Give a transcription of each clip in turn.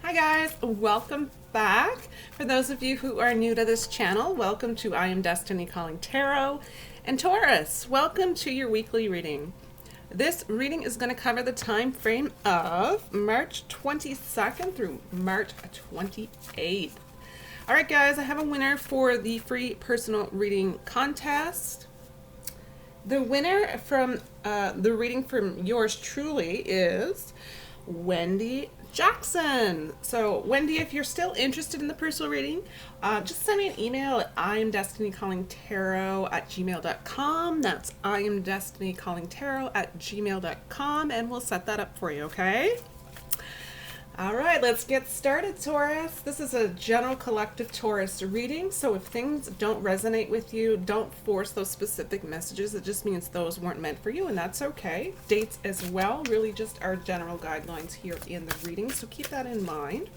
Hi guys, welcome back. For those of you who are new to this channel, welcome to I Am Destiny Calling Tarot. And Taurus, welcome to your weekly reading. This reading is going to cover the time frame of March 22nd through March 28th. Alright guys, I have a winner for the free personal reading contest. The winner from the reading from yours truly is Wendy Jackson. So Wendy, if you're still interested in the personal reading, just send me an email at imdestinycallingtarot@gmail.com. That's imdestinycallingtarot@gmail.com, and we'll set that up for you, okay? All right, let's get started, Taurus. This is a general collective Taurus reading, so if things don't resonate with you, don't force those specific messages. It just means those weren't meant for you, and that's okay. Dates as well, really just our general guidelines here in the reading, so keep that in mind.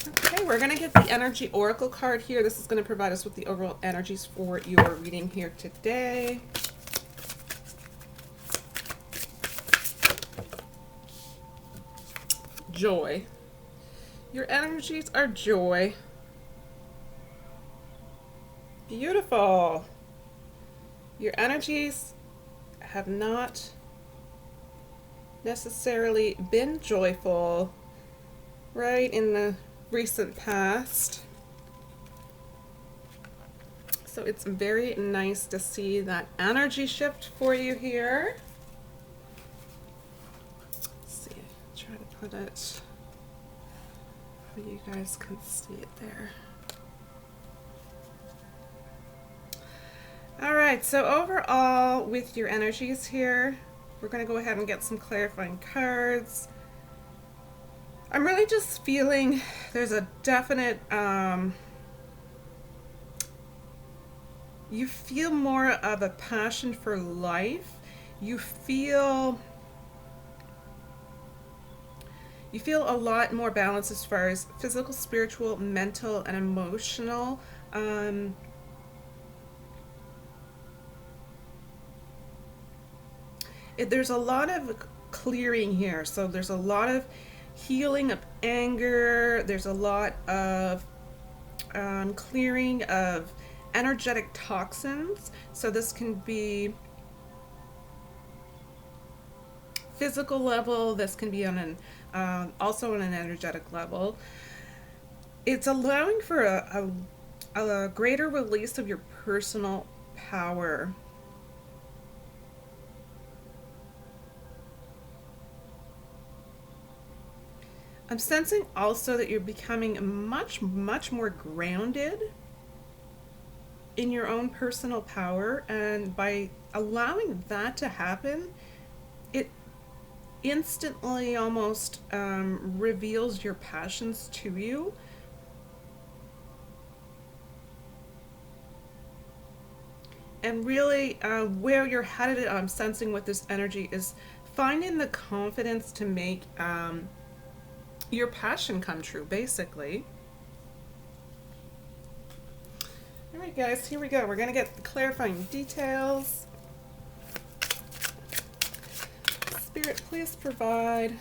Okay, we're going to get the Energy Oracle card here. This is going to provide us with the overall energies for your reading here today. Joy. Your energies are joy. Beautiful. Your energies have not necessarily been joyful right in the recent past. So it's very nice to see that energy shift for you here. Try to put it so you guys can see it there. All right, so overall with your energies here, we're going to go ahead and get some clarifying cards. I'm really just feeling there's a definite, you feel more of a passion for life. You feel a lot more balance as far as physical, spiritual, mental, and emotional. There's a lot of clearing here. So there's a lot of healing of anger. There's a lot of clearing of energetic toxins. So this can be physical level. This can be on an also on an energetic level. It's allowing for a greater release of your personal power. I'm sensing also that you're becoming much more grounded in your own personal power, and by allowing that to happen, it instantly almost reveals your passions to you. And really where you're headed, I'm sensing with this energy, is finding the confidence to make your passion come true, basically. All right, guys, here we go. We're going to get the clarifying details. Spirit, please provide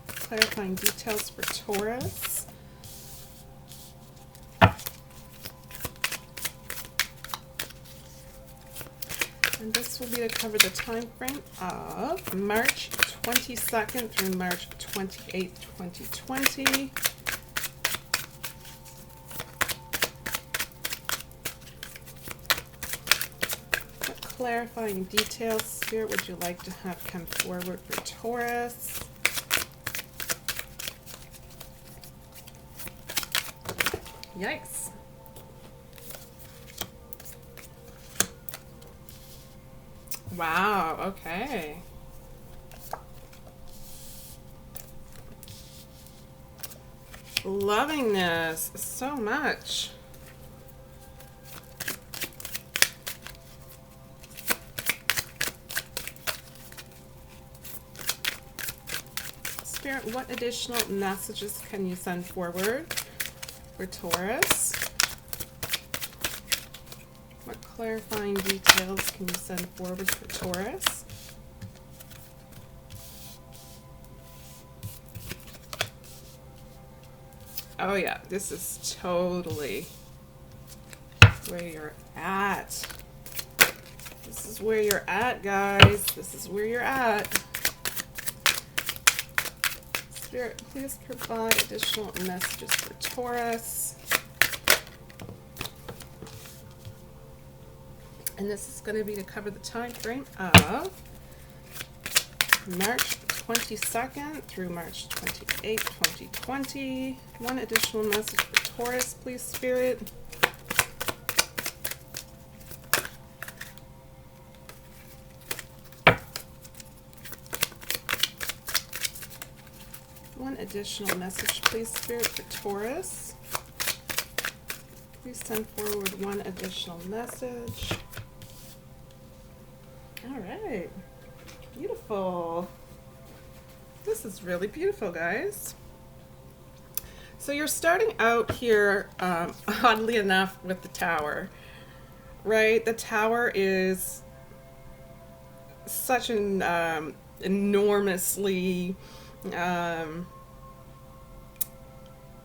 clarifying details for Taurus. And this will be to cover the time frame of March 22nd through March 28th, 2020. What clarifying details, Spirit, would you like to have come forward for Taurus? Yikes. Wow, okay. Loving this so much. Spirit, what additional messages can you send forward for Taurus? What clarifying details can you send forward for Taurus? Oh yeah, this is totally where you're at. This is where you're at, guys. This is where you're at. Spirit, please provide additional messages for Taurus. And this is going to be to cover the time frame of March 22nd through March 28th, 2020. One additional message for Taurus, please, Spirit. One additional message, please, Spirit, for Taurus. Please send forward one additional message. All right. Beautiful. This is really beautiful, guys. So you're starting out here, oddly enough, with the Tower, right? The Tower is such an enormously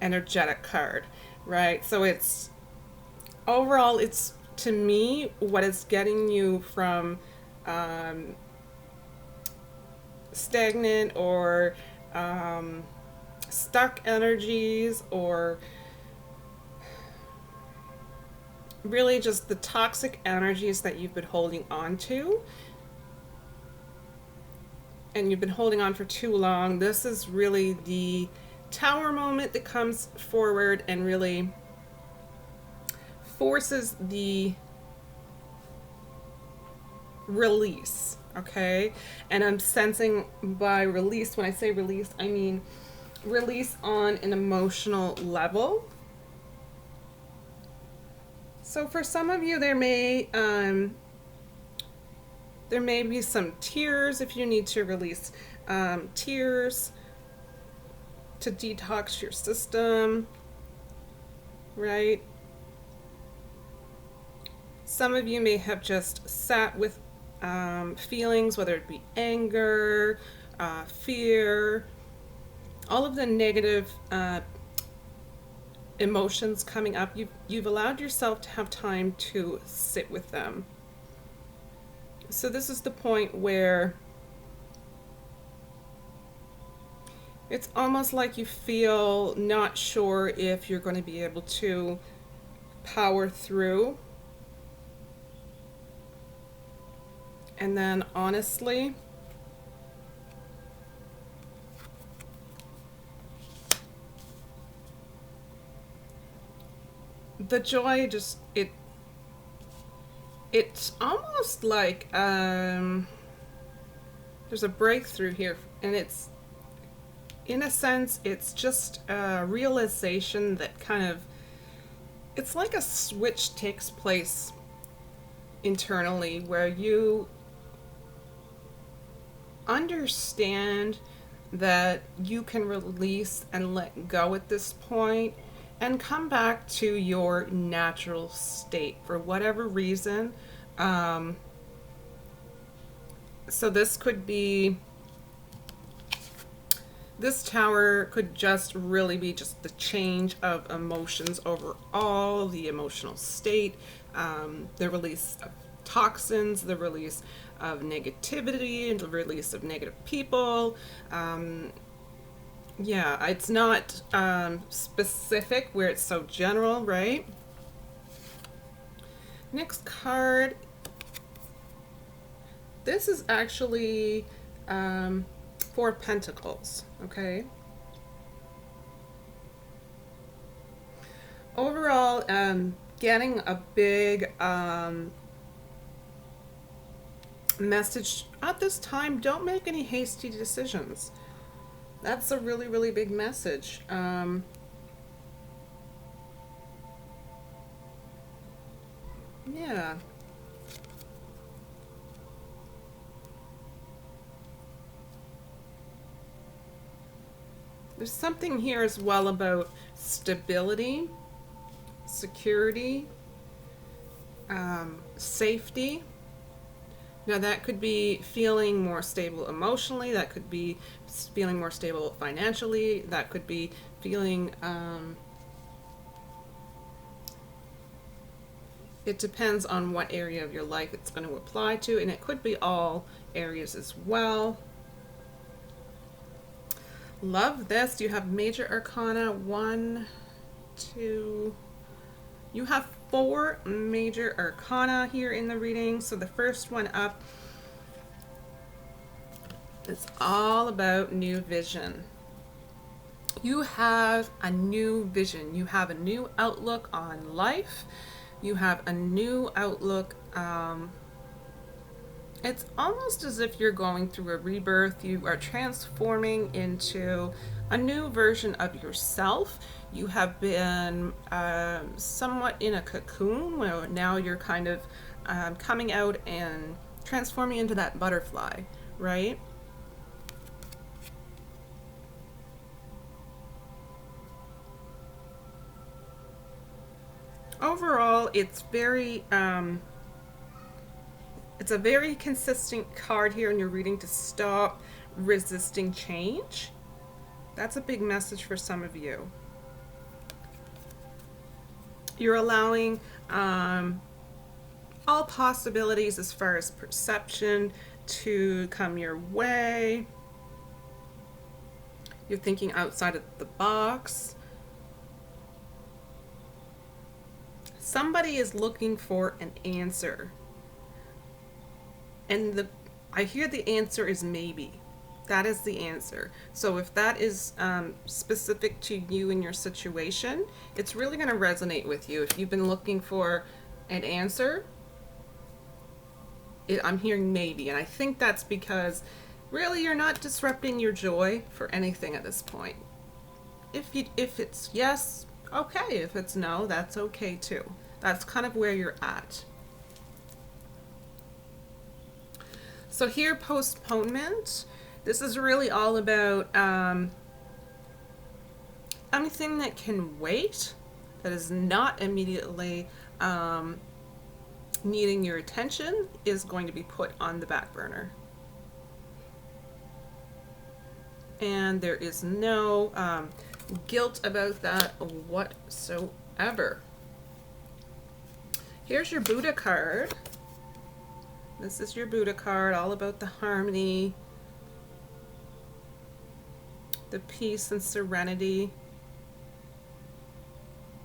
energetic card, right? So it's overall, it's, to me, what is getting you from stagnant or stuck energies, or really just the toxic energies that you've been holding on to and you've been holding on for too long. This is really the Tower moment that comes forward and really forces the release, okay? And I'm sensing by release, when I say release, I mean release on an emotional level. So for some of you, there may be some tears if you need to release tears to detox your system, right? Some of you may have just sat with feelings, whether it be anger, fear, all of the negative emotions coming up. You've allowed yourself to have time to sit with them. So this is the point where it's almost like you feel not sure if you're going to be able to power through. And then honestly, the joy just, it's almost like there's a breakthrough here, and it's, in a sense, it's just a realization that kind of, it's like a switch takes place internally where you understand that you can release and let go at this point and come back to your natural state for whatever reason. So this could be, this Tower could just really be just the change of emotions overall, the emotional state, the release of toxins, the release of negativity, and the release of negative people. Yeah, it's not specific where it's so general, right? Next card. This is actually Four of Pentacles, okay? Overall, getting a big message at this time: don't make any hasty decisions. That's a really, really big message. Yeah. There's something here as well about stability, security, safety. Now that could be feeling more stable emotionally, that could be feeling more stable financially, that could be feeling It depends on what area of your life it's going to apply to, and it could be all areas as well. Love this. You have major arcana, 1, 2. You have 4 major arcana here in the reading. So the first one up is all about new vision. You have a new vision. You have a new outlook on life. You have a new outlook. It's almost as if you're going through a rebirth. You are transforming into a new version of yourself. You have been somewhat in a cocoon where now you're kind of coming out and transforming into that butterfly, right? Overall, it's a very consistent card here in your reading to stop resisting change. That's a big message for some of you. You're allowing all possibilities as far as perception to come your way. You're thinking outside of the box. Somebody is looking for an answer. And I hear the answer is maybe. That is the answer. So if that is specific to you and your situation, it's really going to resonate with you. If you've been looking for an answer, I'm hearing maybe. And I think that's because really you're not disrupting your joy for anything at this point. If it's yes, okay. If it's no, that's okay too. That's kind of where you're at. So here, postponement. This is really all about anything that can wait, that is not immediately needing your attention, is going to be put on the back burner. And there is no guilt about that whatsoever. Here's your Buddha card. This is your Buddha card, all about the harmony, the peace and serenity.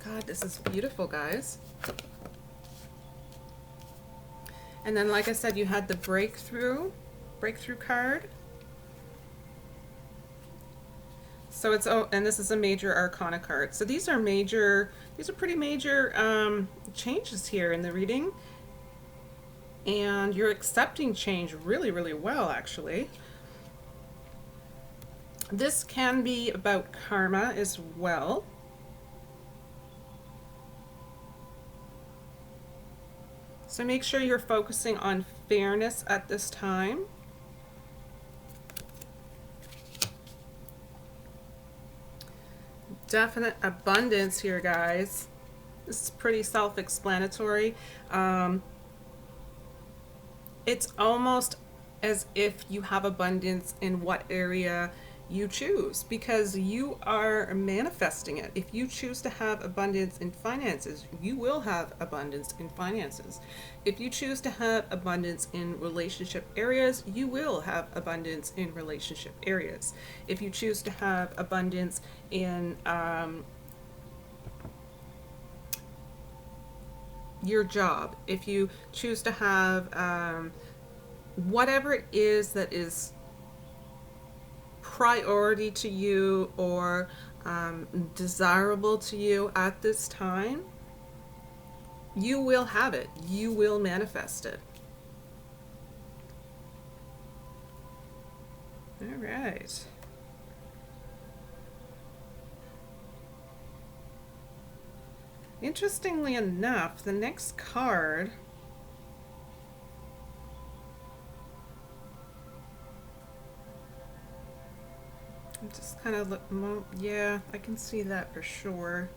God, this is beautiful, guys. And then, like I said, you had the breakthrough card. So it's, and this is a major arcana card. So these are pretty major changes here in the reading. And you're accepting change really, really well, actually. This can be about karma as well. So make sure you're focusing on fairness at this time. Definite abundance here, guys. This is pretty self-explanatory. It's almost as if you have abundance in what area you choose, because you are manifesting it. If you choose to have abundance in finances, you will have abundance in finances. If you choose to have abundance in relationship areas, you will have abundance in relationship areas. If you choose to have abundance in your job, if you choose to have whatever it is that is priority to you or desirable to you at this time, you will have it. You will manifest it. All right. Interestingly enough, the next card I'm just kind of yeah, I can see that for sure.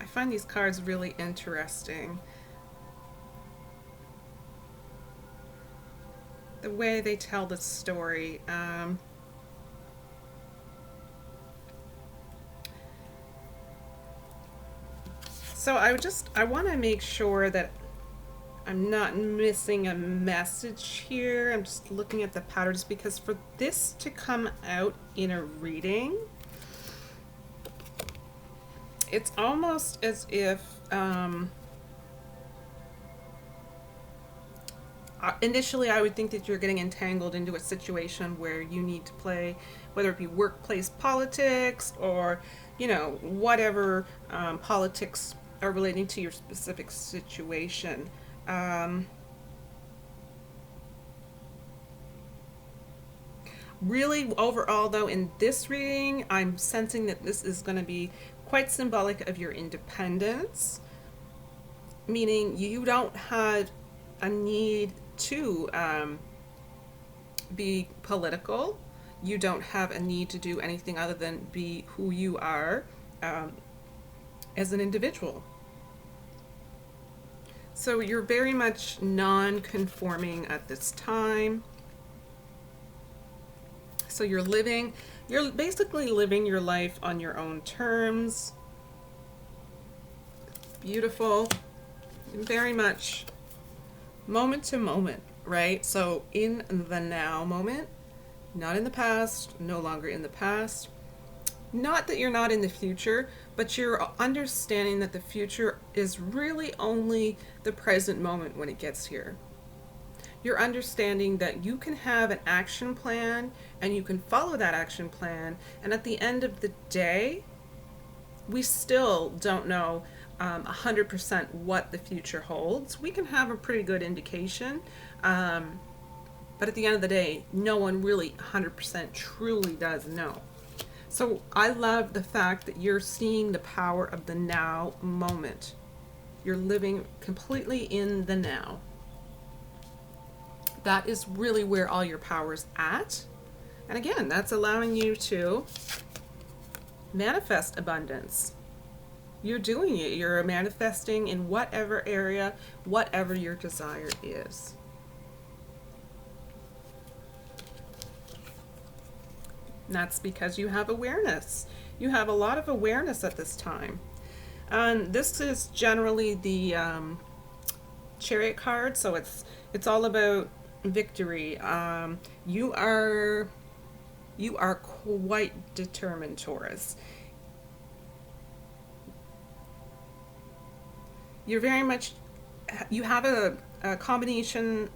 I find these cards really interesting. The way they tell the story. So I want to make sure that I'm not missing a message here. I'm just looking at the patterns because for this to come out in a reading, it's almost as if initially I would think that you're getting entangled into a situation where you need to play, whether it be workplace politics or, you know, whatever politics are relating to your specific situation. Really, overall, though, in this reading, I'm sensing that this is going to be quite symbolic of your independence, meaning you don't have a need to be political. You don't have a need to do anything other than be who you are as an individual. So you're very much non-conforming at this time. So you're basically living your life on your own terms. Beautiful. Very much moment to moment, right? So in the now moment, not in the past, no longer in the past. Not that you're not in the future, but you're understanding that the future is really only the present moment when it gets here. You're understanding that you can have an action plan and you can follow that action plan, and at the end of the day, we still don't know 100% what the future holds. We can have a pretty good indication, but at the end of the day, no one really 100% truly does know. So I love the fact that you're seeing the power of the now moment. You're living completely in the now. That is really where all your power's at. And again, that's allowing you to manifest abundance. You're doing it. You're manifesting in whatever area, whatever your desire is. And that's because you have awareness. You have a lot of awareness at this time. And this is generally the Chariot card, so it's all about victory. You are quite determined, Taurus. You're very much, you have a combination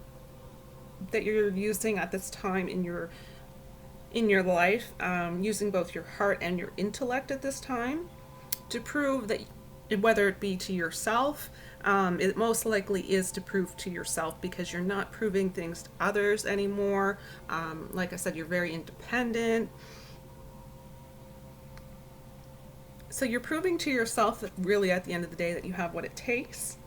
that you're using at this time in your life, using both your heart and your intellect at this time to prove that, whether it be to yourself, it most likely is to prove to yourself, because you're not proving things to others anymore. Like I said, you're very independent. So you're proving to yourself that really at the end of the day that you have what it takes.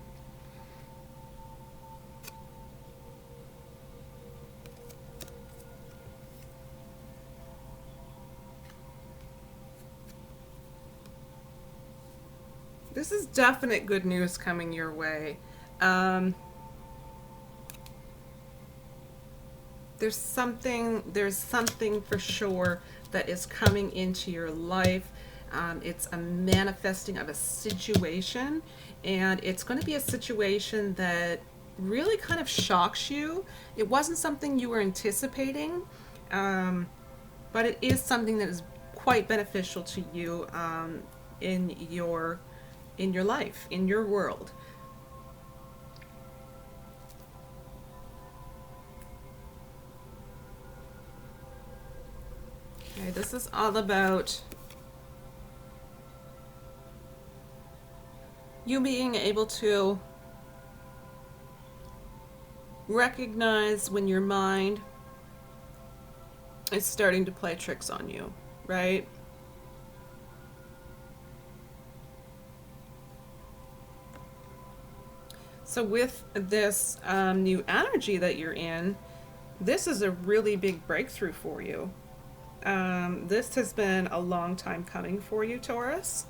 This is definite good news coming your way. There's something for sure that is coming into your life. It's a manifesting of a situation, and it's going to be a situation that really kind of shocks you. It wasn't something you were anticipating, but it is something that is quite beneficial to you in your life, in your world. Okay, this is all about you being able to recognize when your mind is starting to play tricks on you, right? So with this new energy that you're in, this is a really big breakthrough for you. This has been a long time coming for you, Taurus.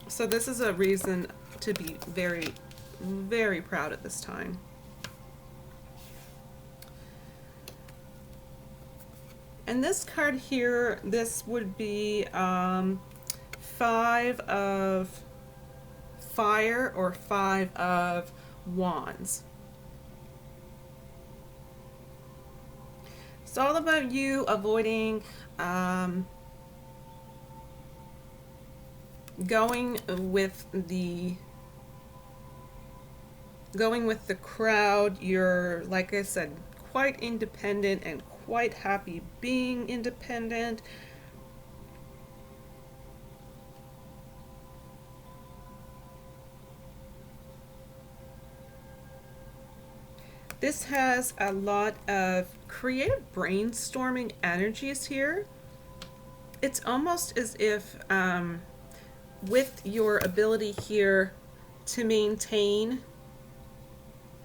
So this is a reason to be very, very proud at this time. And this card here, this would be 5 of Fire or Five of Wands. It's all about you avoiding going with the crowd. You're, like I said, quite independent and quite happy being independent. This has a lot of creative brainstorming energies here. It's almost as if with your ability here to maintain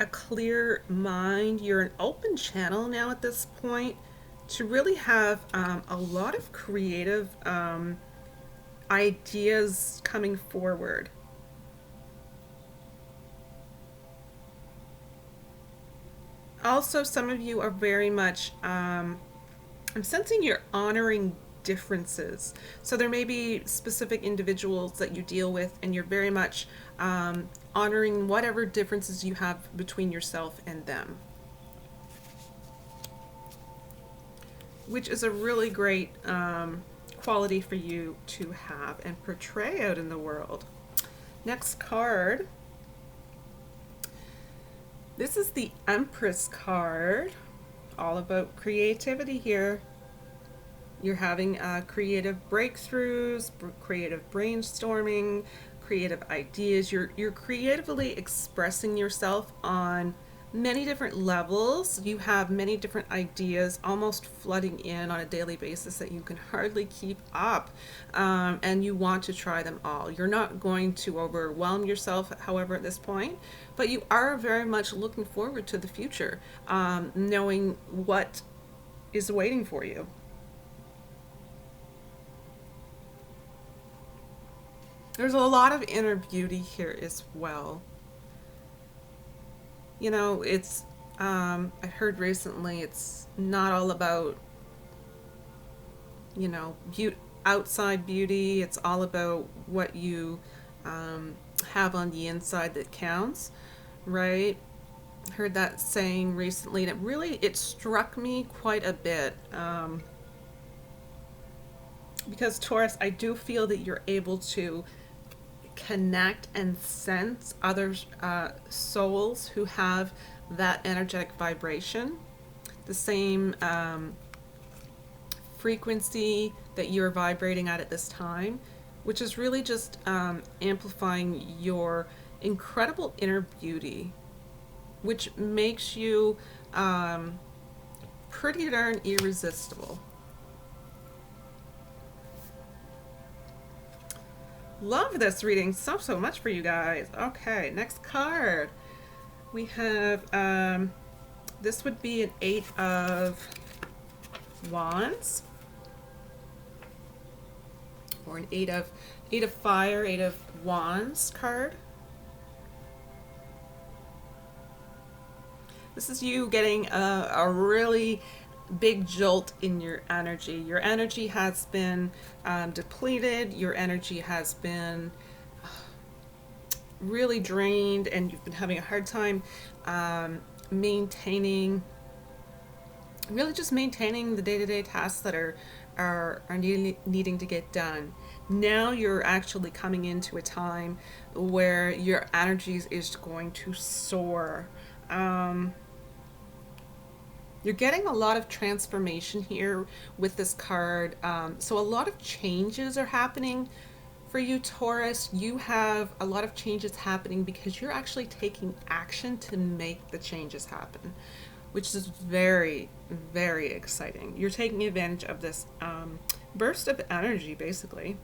a clear mind, you're an open channel now at this point to really have a lot of creative ideas coming forward. Also, some of you are very much, I'm sensing you're honoring differences. So there may be specific individuals that you deal with, and you're very much honoring whatever differences you have between yourself and them, which is a really great quality for you to have and portray out in the world. Next card. This is the Empress card, all about creativity here. You're having creative breakthroughs, creative brainstorming, creative ideas. You're creatively expressing yourself on many different levels. You have many different ideas almost flooding in on a daily basis that you can hardly keep up, and you want to try them all. You're not going to overwhelm yourself, however, at this point, but you are very much looking forward to the future, knowing what is waiting for you. There's a lot of inner beauty here as well. You know, it's, I heard recently, it's not all about, you know, outside beauty. It's all about what you have on the inside that counts, right? Heard that saying recently, and it struck me quite a bit. Because Taurus, I do feel that you're able to connect and sense other souls who have that energetic vibration, the same frequency that you're vibrating at this time, which is really just amplifying your incredible inner beauty, which makes you pretty darn irresistible. Love this reading so much for you guys. Okay, next card. We have, this would be an Eight of Wands. Or an Eight of Fire, Eight of Wands card. This is you getting a really big jolt in your energy. Your energy has been depleted. Your energy has been really drained, and you've been having a hard time maintaining, really just maintaining the day-to-day tasks that are needing to get done. Now you're actually coming into a time where your energies is going to soar. You're getting a lot of transformation here with this card. So a lot of changes are happening for you, Taurus. You have a lot of changes happening because you're actually taking action to make the changes happen, which is very, very exciting. You're taking advantage of this burst of energy, basically.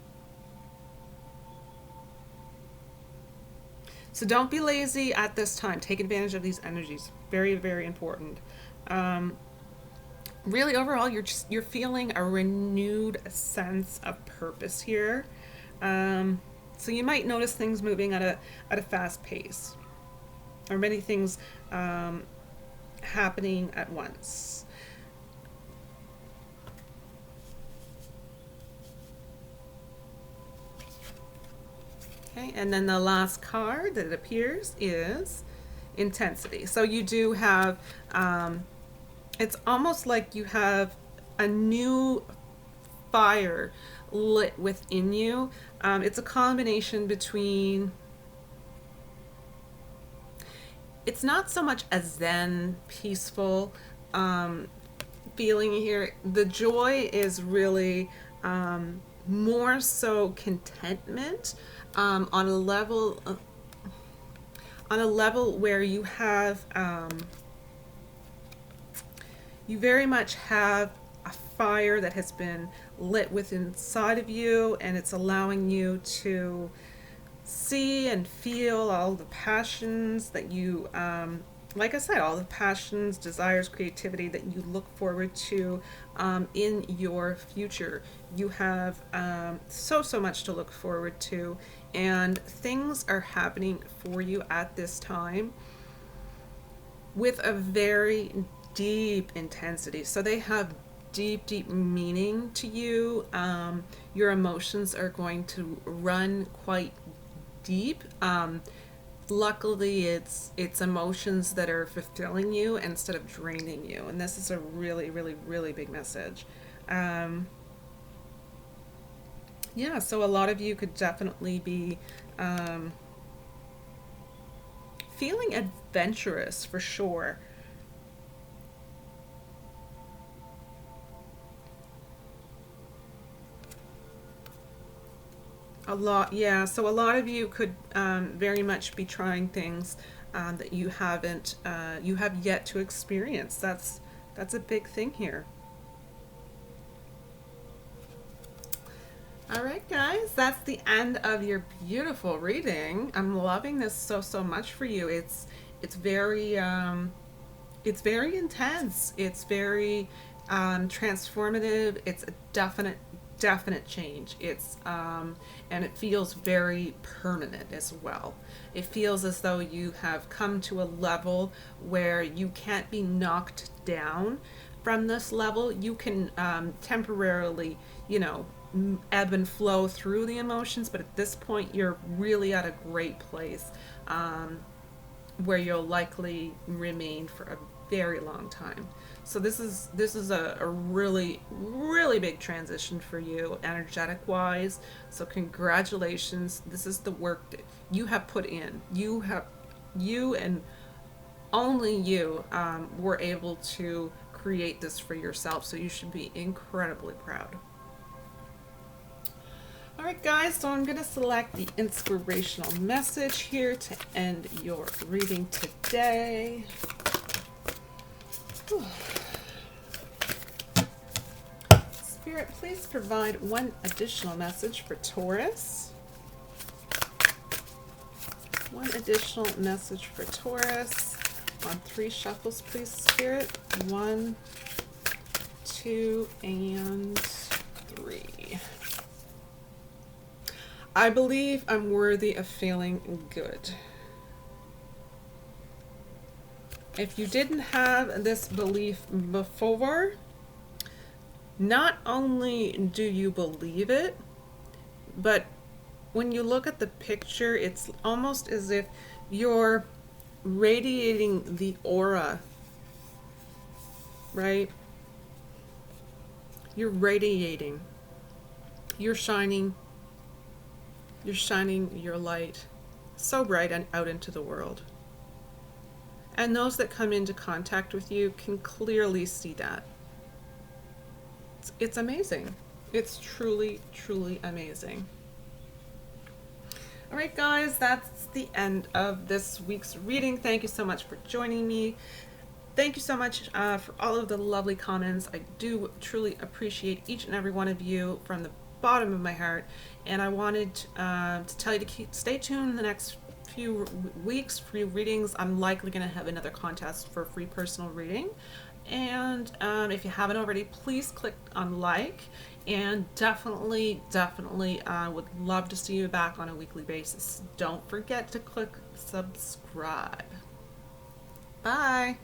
So don't be lazy at this time. Take advantage of these energies. Very, very important. Really, overall, you're feeling a renewed sense of purpose here. So you might notice things moving at a fast pace, or many things happening at once. Okay, and then the last card that appears is intensity. So you do have, it's almost like you have a new fire lit within you. It's a combination between, it's not so much a zen, peaceful feeling here. The joy is really more so contentment on a level where you have you very much have a fire that has been lit within inside of you, and it's allowing you to see and feel all the passions that you like I said, all the passions, desires, creativity that you look forward to in your future. You have so much to look forward to, and things are happening for you at this time with a very deep intensity. So they have deep meaning to you. Your emotions are going to run quite deep. Luckily, it's emotions that are fulfilling you instead of draining you, and this is a really big message. Yeah, so a lot of you could definitely be feeling adventurous for sure. A lot, yeah. So a lot of you could very much be trying things that you have yet to experience. That's a big thing here. All right, guys, that's the end of your beautiful reading. I'm loving this so much for you. It's very intense. It's very transformative. It's a definite change. It's and it feels very permanent as well. It feels as though you have come to a level where you can't be knocked down from this level. You can temporarily, ebb and flow through the emotions, but at this point you're really at a great place where you'll likely remain for a very long time. So this is a really big transition for you energetic wise. So congratulations. This is the work that you have put in. You and only you were able to create this for yourself. So you should be incredibly proud. All right, guys, so I'm going to select the inspirational message here to end your reading today. Whew. Spirit, please provide one additional message for Taurus. One additional message for Taurus on 3 shuffles, please, Spirit. 1, 2, and 3. I believe I'm worthy of feeling good. If you didn't have this belief before, not only do you believe it, but when you look at the picture, it's almost as if you're radiating the aura, right? You're radiating. You're shining your light so bright and out into the world. And those that come into contact with you can clearly see that. It's amazing. It's truly amazing. All right, guys, that's the end of this week's reading. Thank you so much for joining me. Thank you so much for all of the lovely comments. I do truly appreciate each and every one of you from the bottom of my heart, and I wanted to tell you to stay tuned in the next few weeks, free readings. I'm likely going to have another contest for a free personal reading, and if you haven't already, please click on like, and definitely would love to see you back on a weekly basis. Don't forget to click subscribe. Bye.